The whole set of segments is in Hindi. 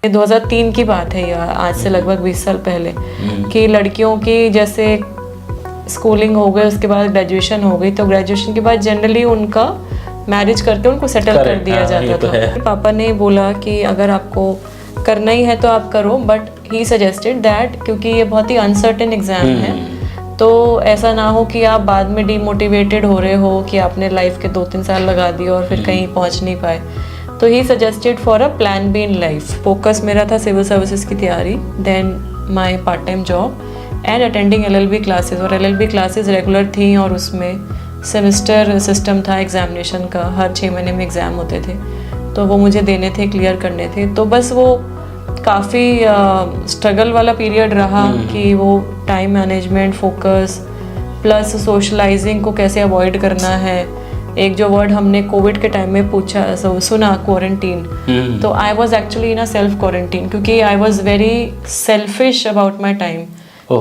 2003 की बात है, यह आज से लगभग 20 साल पहले, कि लड़कियों की जैसे स्कूलिंग हो गई, उसके बाद ग्रेजुएशन हो गई, तो ग्रेजुएशन के बाद जनरली उनका मैरिज करके उनको सेटल कर दिया जाता था। पापा ने बोला कि अगर आपको करना ही है तो आप करो, बट ही सजेस्टेड दैट क्योंकि ये बहुत ही अनसर्टेन एग्जाम है, तो ऐसा ना हो कि आप बाद में डीमोटिवेटेड हो रहे हो कि आपने लाइफ के 2-3 साल लगा दिए और फिर कहीं पहुंच नहीं पाए। तो he suggested for a plan B in life. Focus मेरा था सिविल सर्विसेज की तैयारी, then my part time job and attending LLB classes. और एलएलबी क्लासेस रेगुलर थी और उसमें सेमेस्टर सिस्टम था एग्जामिनेशन का, हर 6 महीने में एग्ज़ाम होते थे, तो वो मुझे देने थे, क्लियर करने थे। तो बस वो काफ़ी स्ट्रगल वाला पीरियड रहा कि वो time management, focus plus socialising को कैसे अवॉइड करना है। एक जो वर्ड हमने कोविड के टाइम में पूछा सुना, क्वारंटीन, तो I was actually in a self quarantine, क्योंकि I was very selfish about my time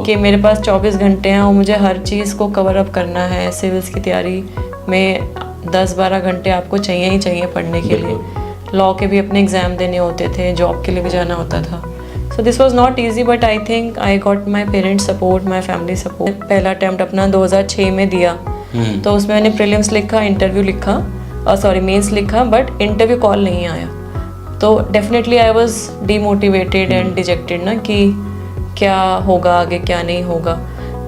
कि मेरे पास 24 घंटे हैं और मुझे हर चीज़ को कवर अप करना है। सिविल्स की तैयारी में 10-12 घंटे आपको चाहिए ही चाहिए पढ़ने के लिए। लॉ के भी अपने एग्ज़ाम देने होते थे, जॉब के लिए भी जाना होता था। So this was not easy, but I think I got my parents support, my family support. पहला अटैम्प्ट अपना 2006 में दिया, तो उसमें मैंने प्रीलिम्स लिखा, इंटरव्यू लिखा, मेंस लिखा, बट इंटरव्यू कॉल नहीं आया। तो definitely I was demotivated and dejected ना कि क्या होगा आगे, क्या नहीं होगा।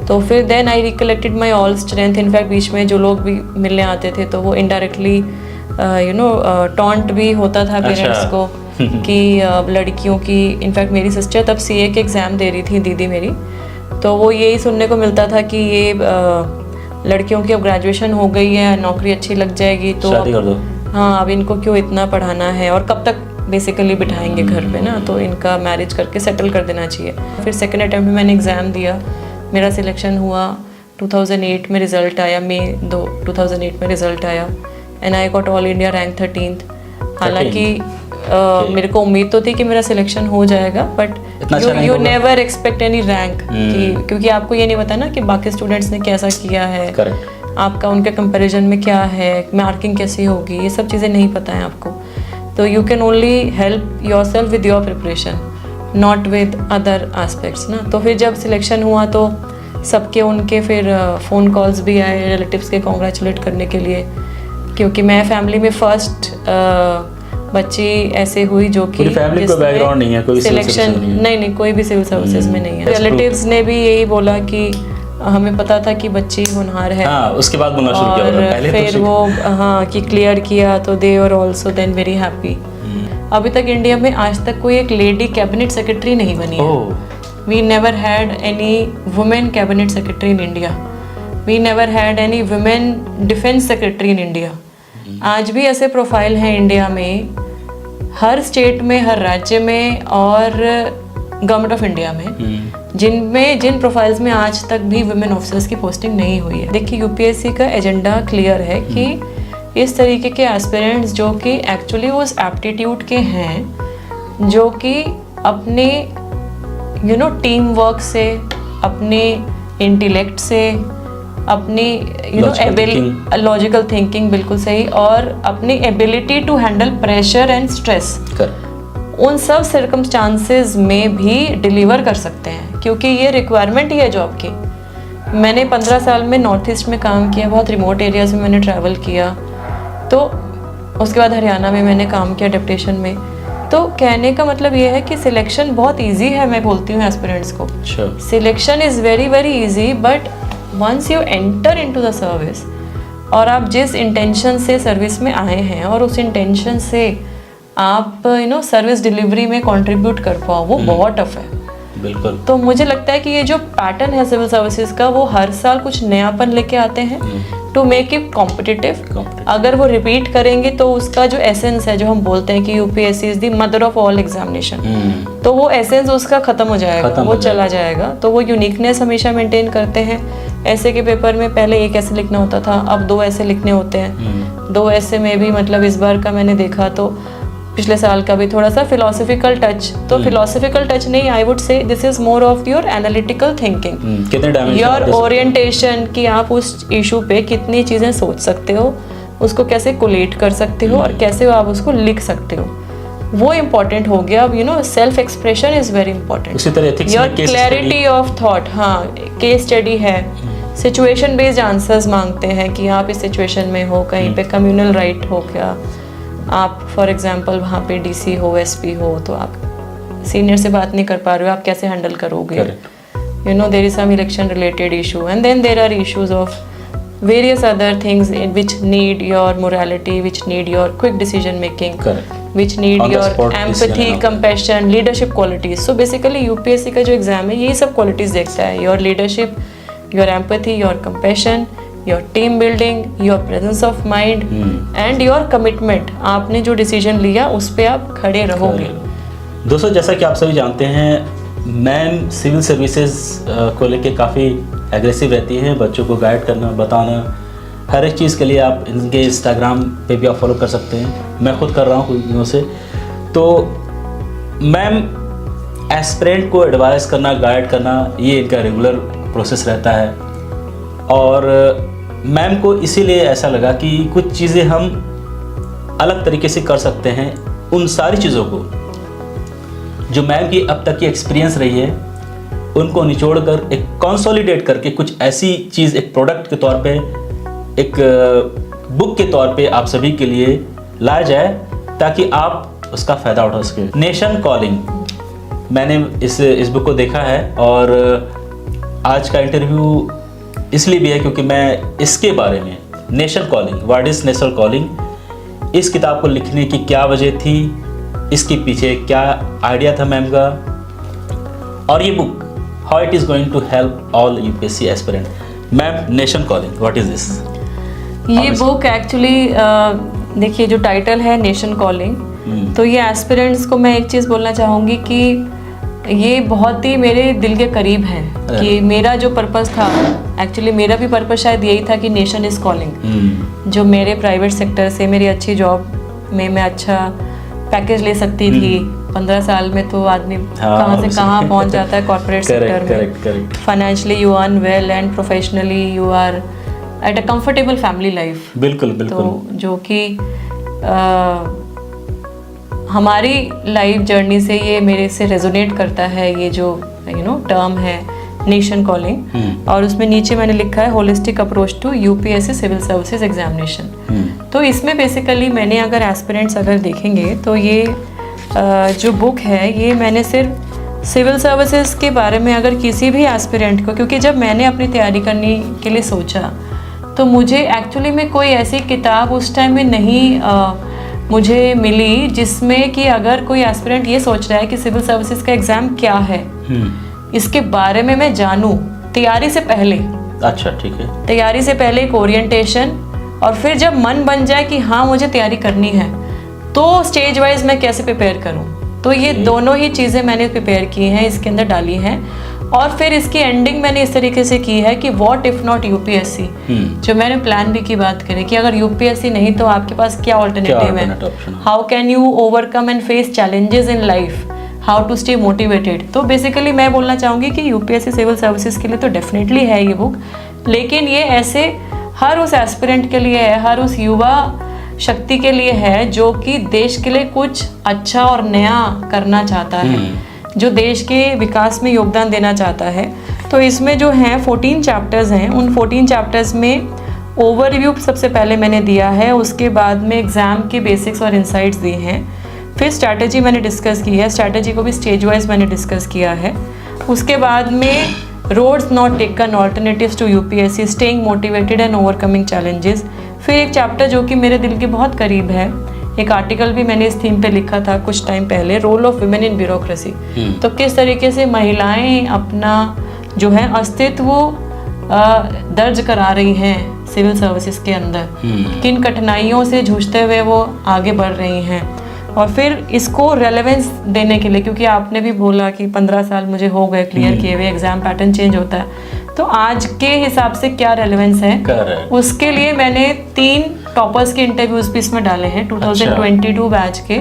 तो फिर then I recollected my all strength. In fact बीच में जो लोग भी मिलने आते थे तो वो इनडायरेक्टली टॉन्ट भी होता था पेरेंट्स को कि लड़कियों की, इनफैक्ट मेरी सिस्टर तब सीए के एग्ज़ाम दे रही थी, दीदी मेरी, तो वो यही सुनने को मिलता था कि ये लड़कियों की अब ग्रेजुएशन हो गई है, नौकरी अच्छी लग जाएगी, तो शादी कर दो। हाँ, अब इनको क्यों इतना पढ़ाना है और कब तक बेसिकली बिठाएंगे घर पे ना, तो इनका मैरिज करके सेटल कर देना चाहिए। फिर सेकेंड अटैम्प्ट में मैंने एग्ज़ाम दिया, मेरा सिलेक्शन हुआ, 2008 में रिज़ल्ट आया, मई 2008 में रिज़ल्ट आया and I got all India rank 13th। हालांकि मेरे को उम्मीद तो थी कि मेरा सिलेक्शन हो जाएगा, but you never expect any rank, क्योंकि आपको ये नहीं पता ना कि बाकी स्टूडेंट्स ने कैसा किया है, आपका उनके कंपैरिजन में क्या है, मार्किंग कैसी होगी, ये सब चीज़ें नहीं पता है आपको। तो you can only help your self with your preparation, not with other aspects ना। तो फिर जब सिलेक्शन हुआ तो सबके उनके फिर फ़ोन कॉल्स भी आए रिलेटिव्स के कॉन्ग्रेचुलेट करने के लिए, क्योंकि मैं फैमिली में फर्स्ट बच्ची ऐसे हुई जो कि फैमिली का बैकग्राउंड नहीं है, कोई सिलेक्शन नहीं, कोई भी सिविल सर्विसेज में नहीं है। रिलेटिव्स ने भी यही बोला कि हमें पता था कि बच्ची होनहार है। उसके बाद बोलना शुरू किया, पहले फिर तो वो कि क्लियर किया, तो दे और ऑल्सो देन वेरी हैप्पी। अभी तक इंडिया में आज तक कोई एक लेडी कैबिनेट सेक्रेटरी नहीं बनी है। We never had any women cabinet secretary in India, we never had any women defence secretary in India. आज भी ऐसे प्रोफाइल हैं इंडिया में, हर स्टेट में, हर राज्य में और गवर्नमेंट ऑफ इंडिया में, जिन प्रोफाइल्स में आज तक भी वुमेन ऑफिसर्स की पोस्टिंग नहीं हुई है। देखिए, यूपीएससी का एजेंडा क्लियर है कि इस तरीके के एस्पिरेंट्स जो कि एक्चुअली उस एप्टीट्यूड के हैं, जो कि अपने टीम वर्क से, अपने इंटेलेक्ट से, अपनी लॉजिकल थिंकिंग, बिल्कुल सही, और अपनी ability to handle pressure and stress, उन सब सर्कमस्टांसेस में भी डिलीवर कर सकते हैं, क्योंकि ये रिक्वायरमेंट ही है जॉब की। मैंने 15 साल में नॉर्थ ईस्ट में काम किया, बहुत रिमोट एरियाज में मैंने ट्रैवल किया, तो उसके बाद हरियाणा में मैंने काम किया डेप्यूटेशन में। तो कहने का मतलब ये है कि सिलेक्शन बहुत इजी है, मैं बोलती हूँ एस्पिरेंट्स को, selection is very very easy, but once you enter into the service और आप जिस इंटेंशन से सर्विस में आए हैं और उस इंटेंशन से आप सर्विस डिलीवरी में कंट्रीब्यूट कर पाओ, वो बहुत टफ है। बिल्कुल। तो मुझे लगता है कि ये जो पैटर्न है सिविल सर्विसेज का, वो हर साल कुछ नयापन लेके आते हैं टू मेक इट कॉम्पिटिटिव। अगर वो रिपीट करेंगे तो उसका जो एसेंस है, जो हम बोलते हैं कि UPSC is the mother of all examination, तो वो एसेंस उसका खत्म हो जाएगा, वो चला जाएगा। तो वो यूनिकनेस हमेशा मेंटेन करते हैं। ऐसे के पेपर में पहले एक ऐसे लिखना होता था, अब 2 ऐसे लिखने होते हैं। 2 ऐसे में भी मतलब इस बार का मैंने देखा तो पिछले साल का भी थोड़ा सा फिलोसफिकल टच, तो फिलोसफिकल टच नहीं, आई वुड से this is more of your analytical thinking, your orientation, कि आप उस इशू पे कितनी चीज़ें सोच सकते हो, उसको कैसे कोलेट कर सकते हो और कैसे आप उसको लिख सकते हो। वो इम्पोर्टेंट हो गया। अब self expression is very important. उसी तरह ethics योर में case क्लैरिटी ऑफ थॉट, हाँ केस स्टडी है, सिचुएशन बेस्ड आंसर्स मांगते हैं कि आप इस सिचुएशन में हो, कहीं पे कम्युनल राइट हो क्या, आप फॉर एग्जांपल वहाँ पे डीसी हो, एसपी हो, तो आप सीनियर से बात नहीं कर पा रहे हो, आप कैसे हैंडल करोगे? There is some election related issue and then there are issues of various other things which need your morality, which need your quick decision making, which need your empathy, compassion, leadership qualities. So basically UPSC का जो एग्जाम है यही सब qualities देखता है, your leadership, your empathy, your compassion, your team building, your presence of mind and your commitment. आपने जो डिसीजन लिया उस पे आप खड़े रहोगे। दोस्तों, जैसा कि आप सभी जानते हैं, मैम सिविल सर्विसेज को लेके काफ़ी एग्रेसिव रहती हैं। बच्चों को गाइड करना, बताना, हर एक चीज़ के लिए आप इनके इंस्टाग्राम पे भी आप फॉलो कर सकते हैं। मैं खुद कर रहा हूँ कुछ दिनों से। तो मैम एस्पिरेंट को एडवाइस करना, गाइड करना, ये इनका रेगुलर प्रोसेस रहता है। और मैम को इसीलिए ऐसा लगा कि कुछ चीज़ें हम अलग तरीके से कर सकते हैं। उन सारी चीज़ों को जो मैम की अब तक की एक्सपीरियंस रही है उनको निचोड़ कर एक कंसोलिडेट करके कुछ ऐसी चीज़ एक प्रोडक्ट के तौर पे, एक बुक के तौर पे आप सभी के लिए लाया जाए ताकि आप उसका फ़ायदा उठा सकें। नेशन कॉलिंग, मैंने इस बुक को देखा है और आज का इंटरव्यू इसलिए भी है क्योंकि मैं इसके बारे में, nation calling, what is nation calling, इस किताब को लिखने की क्या वजह थी, इसके पीछे क्या आइडिया था मैम का, और ये book how it is going to help all UPSC aspirant. Ma'am, nation calling, what is this? ये बुक एक्चुअली देखिए, जो टाइटल है नेशन कॉलिंग, तो ये एस्पिरेंट्स को मैं एक चीज़ बोलना चाहूँगी कि ये बहुत ही मेरे दिल के करीब है कि मेरा जो पर्पस था, एक्चुअली मेरा भी पर्पस शायद यही था कि नेशन इज़ कॉलिंग। जो मेरे प्राइवेट सेक्टर से मेरी अच्छी जॉब में मैं अच्छा पैकेज ले सकती थी, 15 साल में तो आदमी कहाँ से कहाँ पहुँच जाता है कॉर्पोरेट सेक्टर में। Financially you earn well and professionally you are at a comfortable family life. बिल्कुल बिल्कुल। तो जो कि हमारी लाइफ जर्नी से ये मेरे से रेजोनेट करता है, ये जो टर्म है नेशन कॉलिंग। और उसमें नीचे मैंने लिखा है holistic approach to UPSC civil services examination. तो इसमें बेसिकली मैंने अगर एस्पिरेंट्स अगर देखेंगे तो ये जो बुक है ये मैंने सिर्फ सिविल सर्विसेज के बारे में अगर किसी भी एस्पिरेंट को, क्योंकि जब मैंने अपनी तैयारी करने के लिए सोचा तो मुझे एक्चुअली में कोई ऐसी किताब उस टाइम में नहीं मुझे मिली जिसमें कि अगर कोई एस्पिरेंट ये सोच रहा है कि सिविल सर्विसेज का एग्ज़ाम क्या है, इसके बारे में मैं जानूँ तैयारी से पहले। अच्छा, ठीक है। तैयारी से पहले एक ओरिएंटेशन, और फिर जब मन बन जाए कि हाँ मुझे तैयारी करनी है तो स्टेज वाइज मैं कैसे प्रिपेयर करूँ। तो ये दोनों ही चीज़ें मैंने प्रिपेयर की हैं, इसके अंदर डाली हैं। और फिर इसकी एंडिंग मैंने इस तरीके से की है कि व्हाट इफ नॉट यूपीएससी। जो मैंने प्लान बी की बात करें कि अगर यूपीएससी नहीं तो आपके पास क्या ऑल्टरनेटिव है, how can you overcome and face challenges in life, how to stay motivated. तो बेसिकली मैं बोलना चाहूँगी कि यूपीएससी सिविल सर्विसेज के लिए तो डेफिनेटली है ये बुक, लेकिन ये ऐसे हर उस एस्पिरेंट के लिए है, हर उस युवा शक्ति के लिए है जो कि देश के लिए कुछ अच्छा और नया करना चाहता है, जो देश के विकास में योगदान देना चाहता है। तो इसमें जो हैं 14 चैप्टर्स हैं, उन 14 चैप्टर्स में ओवरव्यू सबसे पहले मैंने दिया है, उसके बाद में एग्ज़ाम के बेसिक्स और इंसाइट्स दिए हैं, फिर स्ट्रैटेजी मैंने डिस्कस की है, स्ट्रैटेजी को भी स्टेज वाइज मैंने डिस्कस किया है। उसके बाद में roads not taken, alternatives to UPSC, staying motivated and overcoming challenges. फिर एक चैप्टर जो कि मेरे दिल के बहुत करीब है, एक आर्टिकल भी मैंने इस थीम पे लिखा था कुछ टाइम पहले, role of women in bureaucracy. तो किस तरीके से महिलाएं अपना जो है अस्तित्व दर्ज करा रही हैं सिविल सर्विसेज के अंदर, किन कठिनाइयों से जूझते हुए वो आगे बढ़ रही हैं। और फिर इसको रेलेवेंस देने के लिए, क्योंकि आपने भी बोला कि 15 साल मुझे हो गए क्लियर किए हुए, एग्जाम पैटर्न चेंज होता है, तो आज के हिसाब से क्या रेलेवेंस है, उसके लिए मैंने 3 टॉपर्स के इंटरव्यूज भी इसमें डाले हैं 2022 बैच के।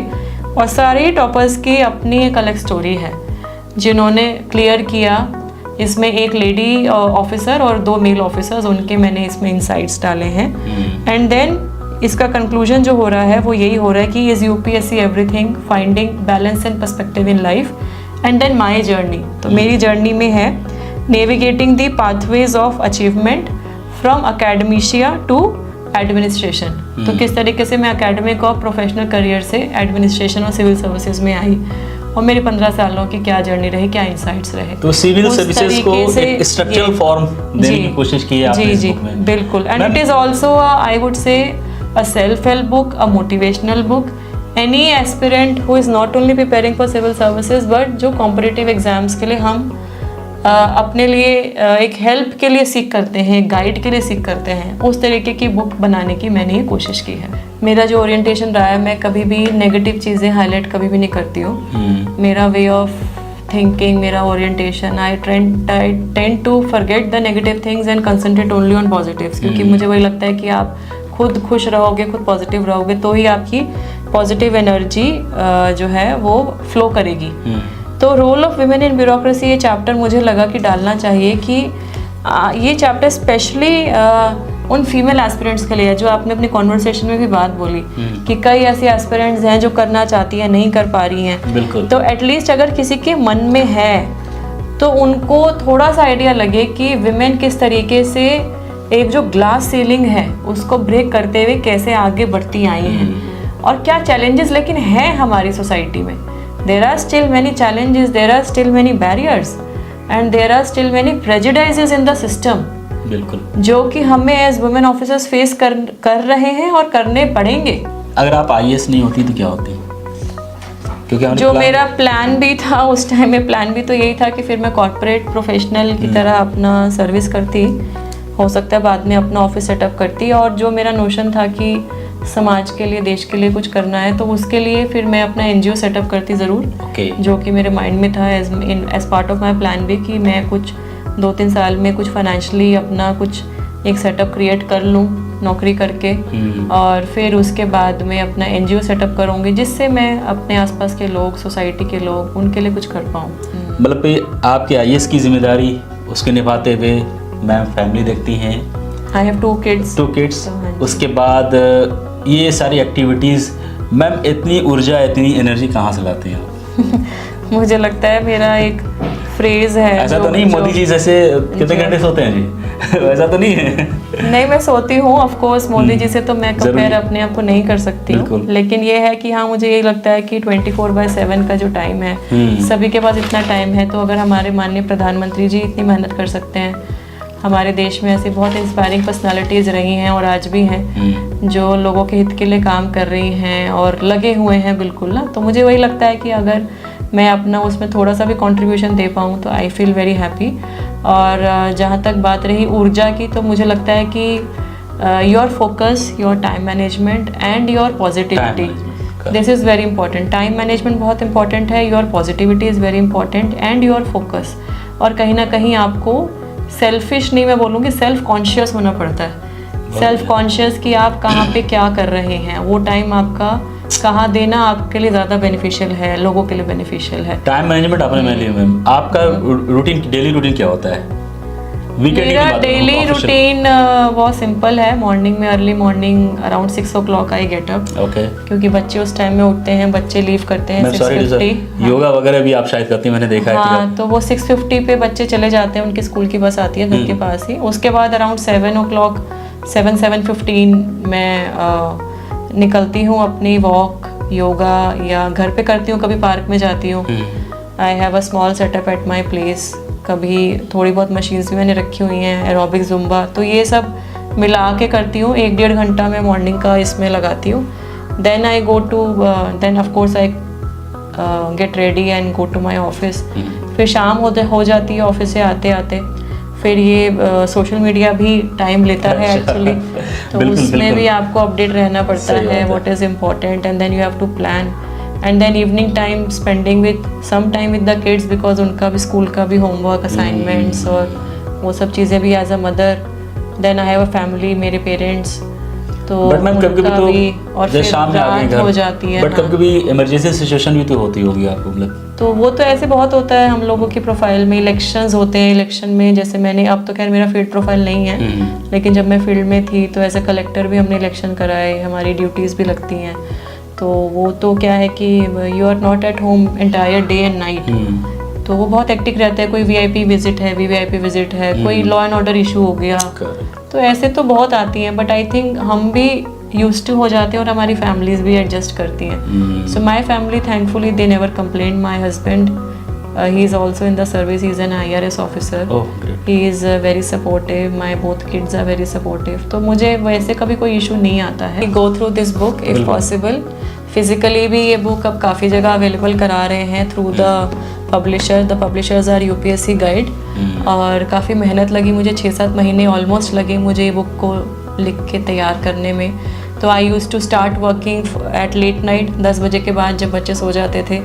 और सारे टॉपर्स की अपनी एक अलग स्टोरी है जिन्होंने क्लियर किया। इसमें एक लेडी ऑफिसर और 2 मेल ऑफिसर्स, उनके मैंने इसमें इंसाइट्स डाले हैं। एंड देन इसका कंक्लूजन जो हो रहा है वो यही हो रहा है कि is UPSC everything, finding balance and perspective in life, and then my journey. तो मेरी जर्नी में है navigating the pathways of achievement from academia to administration. तो किस तरीके से मैं एकेडमिक और प्रोफेशनल करियर से एडमिनिस्ट्रेशन और सिविल सर्विसेज में आई, और मेरे 15 सालों की क्या जर्नी रही, क्या इंसाइट्स रहे। तो सिविल सर्विसेज को एक स्ट्रक्चरल फॉर्म देने की कोशिश की है आपने इस बुक में। बिल्कुल, and it is also I would say a self help book, a motivational book. Any aspirant who is not only preparing for civil services but जो कॉम्पिटिटिव एग्जाम्स के लिए हम अपने लिए एक हेल्प के लिए सीख करते हैं, गाइड के लिए सीख करते हैं, उस तरीके की बुक बनाने की मैंने ये कोशिश की है। मेरा जो ओरिएंटेशन रहा है, मैं कभी भी नेगेटिव चीज़ें हाईलाइट कभी भी नहीं करती हूँ। मेरा वे ऑफ थिंकिंग, मेरा orientation, I tend to forget the negative things and concentrate only on positives, क्योंकि मुझे वही लगता है कि आप खुद खुश रहोगे, खुद पॉजिटिव रहोगे, तो ही आपकी पॉजिटिव एनर्जी जो है वो फ्लो करेगी। तो role of women in bureaucracy ये चैप्टर मुझे लगा कि डालना चाहिए कि ये चैप्टर स्पेशली उन फीमेल एस्पिरेंट्स के लिए है, जो आपने अपनी कॉन्वर्सेशन में भी बात बोली कि कई ऐसी एस्पिरेंट्स हैं जो करना चाहती हैं, नहीं कर पा रही हैं। बिल्कुल। तो एटलीस्ट अगर किसी के मन में है तो उनको थोड़ा सा आइडिया लगे कि विमेन किस तरीके से एक जो ग्लास सीलिंग है उसको ब्रेक करते हुए कैसे आगे बढ़ती आई हैं, और क्या चैलेंजेस लेकिन हैं हमारी सोसाइटी में। There are still many challenges, there are still many barriers, and there are still many prejudices in the system. बिल्कुल। जो कि हमें एज वुमेन ऑफिसर्स फेस कर रहे हैं और करने पड़ेंगे। अगर आप IAS नहीं होती तो क्या होती? क्योंकि जो मेरा प्लान भी था उस टाइम में, प्लान भी तो यही था कि फिर मैं कॉर्पोरेट प्रोफेशनल की तरह अपना सर्विस करती, हो सकता है बाद में अपना ऑफिस सेटअप करती, और जो मेरा नोशन था कि समाज के लिए, देश के लिए कुछ करना है, तो उसके लिए फिर मैं अपना NGO सेटअप करती ज़रूर। जो कि मेरे माइंड में था as part of my plan भी, कि मैं कुछ 2-3 साल में कुछ फाइनेंशियली अपना कुछ एक सेटअप क्रिएट कर लूँ नौकरी करके, और फिर उसके बाद मैं अपना NGO सेटअप करूँगी, जिससे मैं अपने आसपास के लोग, सोसाइटी के लोग, उनके लिए कुछ कर पाऊँ। मतलब आपके IAS की जिम्मेदारी उसके निभाते हुए मैम फैमिली देखती हैं। I have 2 kids. उसके बाद ये सारी एक्टिविटीज़, मैम इतनी ऊर्जा, इतनी एनर्जी कहाँ से लाती हैं? मुझे लगता है मेरा एक फ्रेज है, ऐसा तो नहीं मोदी जी जैसे कितने घंटे सोते हैं जी? वैसा तो नहीं है। नहीं, मैं सोती हूँ ऑफ कोर्स, मोदी जी से तो मैं कंपेयर अपने आप को नहीं कर सकती हूँ, लेकिन ये है कि हाँ, मुझे यही लगता है कि 24/7 का जो टाइम है, सभी के पास इतना टाइम है, तो अगर हमारे माननीय प्रधानमंत्री जी इतनी मेहनत कर सकते हैं, हमारे देश में ऐसी बहुत इंस्पायरिंग पर्सनालिटीज़ रही हैं और आज भी हैं जो लोगों के हित के लिए काम कर रही हैं और लगे हुए हैं बिल्कुल ना, तो मुझे वही लगता है कि अगर मैं अपना उसमें थोड़ा सा भी कंट्रीब्यूशन दे पाऊँ तो आई फील वेरी हैप्पी। और जहाँ तक बात रही ऊर्जा की, तो मुझे लगता है कि your focus, your time management and your positivity, this is very important. Time management बहुत इंपॉर्टेंट है, your positivity is very important, and your focus. और कहीं ना कहीं आपको सेल्फिश नहीं, मैं बोलूँगी सेल्फ कॉन्शियस होना पड़ता है। सेल्फ कॉन्शियस कि आप कहाँ पे क्या कर रहे हैं, वो टाइम आपका कहाँ देना आपके लिए ज़्यादा बेनिफिशियल है, लोगों के लिए बेनिफिशियल है। टाइम मैनेजमेंट आपने मैं लिया मैम, आपका रूटीन, डेली रूटीन क्या होता है? मेरा डेली रूटीन बहुत सिंपल है। मॉर्निंग में, early morning around 6 o'clock I get up, क्योंकि बच्चे उस टाइम में उठते हैं, बच्चे लीव करते हैं 6:50। योगा वगैरह भी आप शायद करती हैं, मैंने देखा है। हाँ, तो वो 6:50 पे बच्चे चले जाते हैं, उनकी स्कूल की बस आती है घर के पास ही। उसके बाद अराउंड 7 o'clock, 7:15 मैं निकलती हूँ अपनी वॉक, योगा, या घर पे करती हूँ, कभी पार्क में जाती हूँ। आई have a small setup at my place. कभी थोड़ी बहुत मशीन्स भी मैंने रखी हुई हैं, एरोबिक, जुम्बा, तो ये सब मिला के करती हूँ। 1-1.5 घंटा मैं मॉर्निंग का इसमें लगाती हूँ। Then I go to, then of course I get ready and go to my office. फिर शाम हो जाती है ऑफिस से आते आते। फिर ये सोशल मीडिया भी टाइम लेता है एक्चुअली, तो उसमें भी आपको अपडेट रहना पड़ता है, what is important, and then you have to plan. And then evening time spending with some time with the kids, because उनका भी स्कूल का भी होमवर्क, असाइनमेंट्स और वो सब चीज़ें भी as a mother. Then I have a family, मेरे पेरेंट्स, तो बट मैम कभी कभी तो और फिर शाम में आ गए घर हो जाती है, बट कभी कभी इमरजेंसी सिचुएशन भी तो होती होगी आपको, मतलब तो वो तो ऐसे बहुत होता है हम लोगों की प्रोफाइल में। इलेक्शंस होते हैं, इलेक्शन में जैसे मैंने, अब तो खैर मेरा फील्ड प्रोफाइल नहीं है, लेकिन जब मैं फील्ड में थी तो एज ए कलेक्टर भी हमने इलेक्शन कराए, हमारी ड्यूटीज़ भी लगती हैं। तो वो तो क्या है कि you are not at home entire day and night, तो वो बहुत एक्टिव रहता है। कोई वीआईपी विजिट है, वीवीआईपी विजिट है, कोई लॉ एंड ऑर्डर इशू हो गया, तो ऐसे तो बहुत आती हैं। बट आई थिंक हम भी यूज्ड टू हो जाते हैं और हमारी फैमिलीज भी एडजस्ट करती हैं। So my family thankfully they never complain. My husband he is also in the service, he is an IRS officer, he is very supportive, my both kids are very supportive. तो मुझे वैसे कभी कोई इशू नहीं आता है। Go through this book if possible. Physically भी ये बुक अब काफ़ी जगह अवेलेबल करा रहे हैं through the publisher. The publishers are UPSC guide, और काफ़ी मेहनत लगी मुझे, 6-7 महीने ऑलमोस्ट लगे मुझे ये बुक को लिख के तैयार करने में। तो I use to start working at late night, 10 बजे के बाद जब बच्चे सो जाते थे,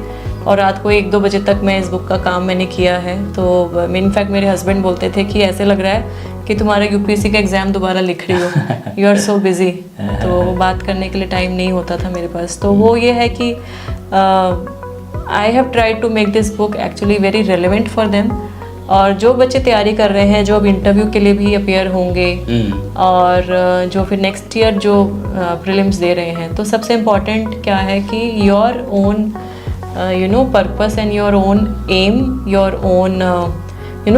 और रात को 1-2 बजे तक मैं इस बुक का काम मैंने किया है। तो इनफैक्ट मेरे हस्बैंड बोलते थे कि ऐसे लग रहा है कि तुम्हारा UPSC का एग्ज़ाम दोबारा लिख रही हो, यू आर सो बिज़ी। तो बात करने के लिए टाइम नहीं होता था मेरे पास। तो वो ये है कि I have tried to make this book actually very relevant for them. और जो बच्चे तैयारी कर रहे हैं, जो अब इंटरव्यू के लिए भी अपेयर होंगे, और जो फिर नेक्स्ट ईयर जो प्रीलिम्स दे रहे हैं, तो सबसे इम्पॉर्टेंट क्या है कि your own purpose and your own aim, your own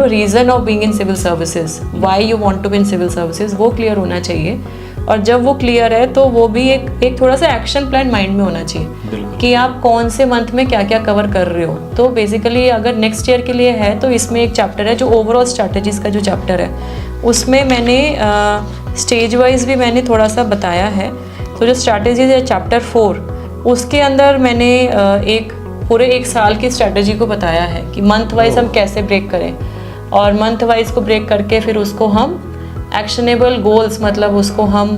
reason of being in civil services, why you want to be in civil services, वो क्लियर होना चाहिए। और जब वो क्लियर है तो वो भी एक थोड़ा सा एक्शन प्लान माइंड में होना चाहिए कि आप कौन से मंथ में क्या क्या कवर कर रहे हो। तो बेसिकली अगर नेक्स्ट ईयर के लिए है तो इसमें एक चैप्टर है जो ओवरऑल स्ट्रैटेजीज का जो चैप्टर है, उसमें मैंने स्टेज वाइज भी मैंने थोड़ा सा बताया है। तो जो स्ट्रैटेजीज है चैप्टर 4, उसके अंदर मैंने एक पूरे 1 साल की स्ट्रैटेजी को बताया है कि मंथ वाइज हम कैसे ब्रेक करें, और मंथ वाइज को ब्रेक करके फिर उसको हम एक्शनेबल गोल्स, मतलब उसको हम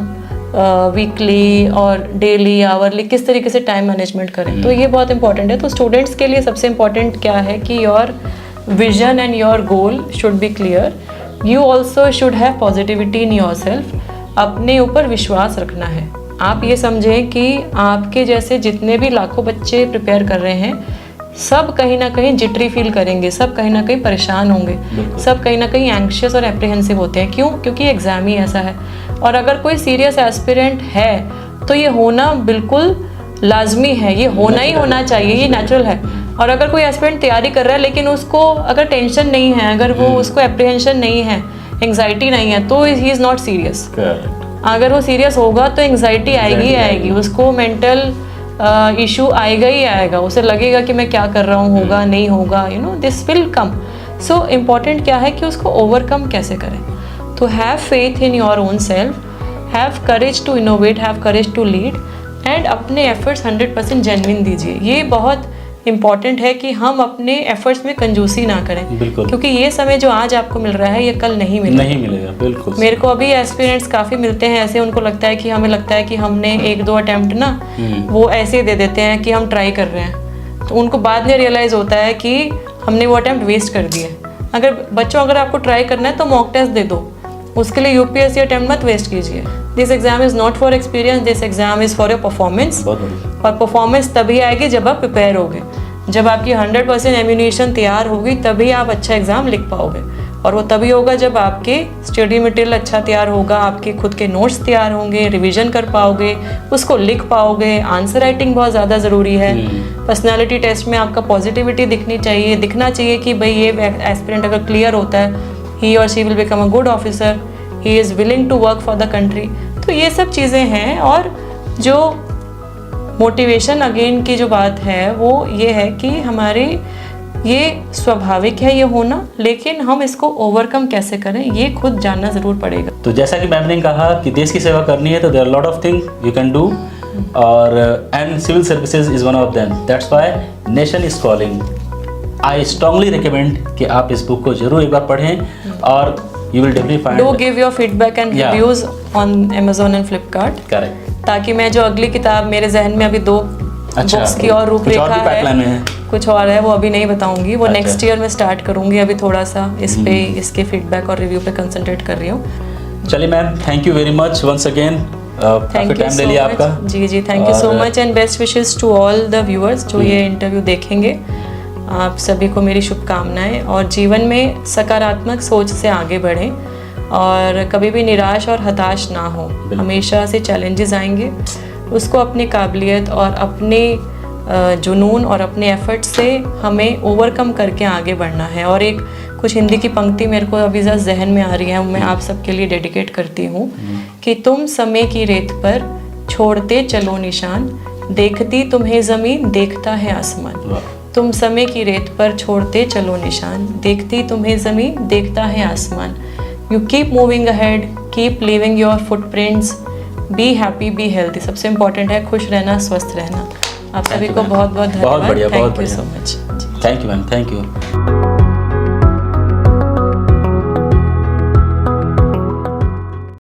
वीकली और डेली, आवरली किस तरीके से टाइम मैनेजमेंट करें। तो ये बहुत इंपॉर्टेंट है। तो स्टूडेंट्स के लिए सबसे इम्पॉर्टेंट क्या है कि your vision and your goal should be clear. You also should have positivity in your self, अपने ऊपर विश्वास रखना है। आप ये समझें कि आपके जैसे जितने भी लाखों बच्चे प्रिपेयर कर रहे हैं, सब कहीं ना कहीं जिटरी फील करेंगे, सब कहीं ना कहीं परेशान होंगे, सब कहीं ना कहीं एंग्शियस और एप्रीहेंसिव होते हैं। क्यों? क्योंकि एग्ज़ाम ही ऐसा है। और अगर कोई सीरियस एस्पिरेंट है तो ये होना बिल्कुल लाजमी है, ये होना ही होना चाहिए, ये नेचुरल है। और अगर कोई एस्पिरेंट तैयारी कर रहा है लेकिन उसको अगर टेंशन नहीं है, अगर वो उसको एप्रीहेंशन नहीं है, एंग्जाइटी नहीं है, तो ही इज़ नॉट सीरियस। अगर वो सीरियस होगा तो एंग्जाइटी आएगी ही आएगी, उसको मेंटल इशू आएगा ही आएगा, उसे लगेगा कि मैं क्या कर रहा हूँ, होगा नहीं होगा, this will come. So important क्या है कि उसको ओवरकम कैसे करें। तो have faith in your own self, have courage to innovate, have courage to lead, and अपने एफर्ट्स 100% जेन्युइन दीजिए। ये बहुत इम्पॉर्टेंट है कि हम अपने एफर्ट्स में कंजूसी ना करें, क्योंकि ये समय जो आज आपको मिल रहा है ये कल नहीं मिलेगा। बिल्कुल। मेरे को अभी एस्पिरेंट्स काफ़ी मिलते हैं ऐसे, उनको लगता है कि हमें लगता है कि हमने 1-2 अटैम्प्ट ना वो ऐसे दे देते हैं कि हम ट्राई कर रहे हैं, तो उनको बाद में रियलाइज़ होता है कि हमने वो अटैम्प्ट वेस्ट कर दिए। अगर आपको ट्राई करना है तो मॉक टेस्ट दे दो, उसके लिए UPSC अटैम्प्ट मत वेस्ट कीजिए। This exam is not for experience, this exam is for your performance. और परफॉर्मेंस तभी आएगी जब आप प्रिपेयर होगे, जब आपकी 100% एम्यूनेशन तैयार होगी, तभी आप अच्छा एग्ज़ाम लिख पाओगे। और वो तभी होगा जब आपके स्टडी मटेरियल अच्छा तैयार होगा, आपके खुद के नोट्स तैयार होंगे, रिवीजन कर पाओगे, उसको लिख पाओगे। आंसर राइटिंग बहुत ज़्यादा ज़रूरी है। पर्सनालिटी टेस्ट में आपका पॉजिटिविटी दिखना चाहिए कि भाई ये एस्पिरेंट अगर क्लियर होता है, he or she will become a good officer, he is willing to work for the country। तो ये सब चीज़ें हैं। और जो मोटिवेशन अगेन की जो बात है वो ये है कि हमारे ये स्वाभाविक है ये होना, लेकिन हम इसको ओवरकम कैसे करें ये खुद जानना ज़रूर पड़ेगा। तो जैसा कि मैम ने कहा कि देश की सेवा करनी है तो there are lot of things you can do, और and civil services is one of them. That's why nation is calling. I strongly recommend कि आप इस बुक को जरूर एक बार पढ़ें, और you will definitely find. Do give your feedback and reviews on Amazon and Flipkart। Correct. ताकि मैं जो अगली किताब मेरे जहन में अभी 2 बुक्स की और रूपरेखा है, कुछ और है, वो अभी नहीं बताऊंगी, वो नेक्स्ट ईयर में स्टार्ट करूंगी। अभी थोड़ा सा इस पे इसके फीडबैक और रिव्यू पे कंसंट्रेट कर रही हूँ। चलिए ma'am, thank you very much once again काफ़ी टाइम ले लिया आपका। जी thank you so much and best wishes to all the viewers जो ये इंटरव्यू देखेंगे। आप सभी को मेरी शुभकामनाएं और जीवन में सकारात्मक सोच से आगे बढ़ें और कभी भी निराश और हताश ना हो। हमेशा से चैलेंजेस आएंगे, उसको अपनी काबिलियत और अपने जुनून और अपने एफर्ट से हमें ओवरकम करके आगे बढ़ना है। और एक कुछ हिंदी की पंक्ति मेरे को अभी जस्ट जहन में आ रही है, मैं आप सबके लिए डेडिकेट करती हूँ कि तुम समय की रेत पर छोड़ते चलो निशान, देखती तुम्हें ज़मीन देखता है आसमान। तुम समय की रेत पर छोड़ते चलो निशान, देखती तुम्हें ज़मीन देखता है आसमान। You keep moving ahead, keep leaving your footprints, be happy be healthy. सबसे इम्पोर्टेंट है खुश रहना, स्वस्थ रहना। आप सभी को बहुत बहुत धन्यवाद। बहुत बढ़िया, बहुत बढ़िया। Thank you so much. Thank you ma'am, thank you.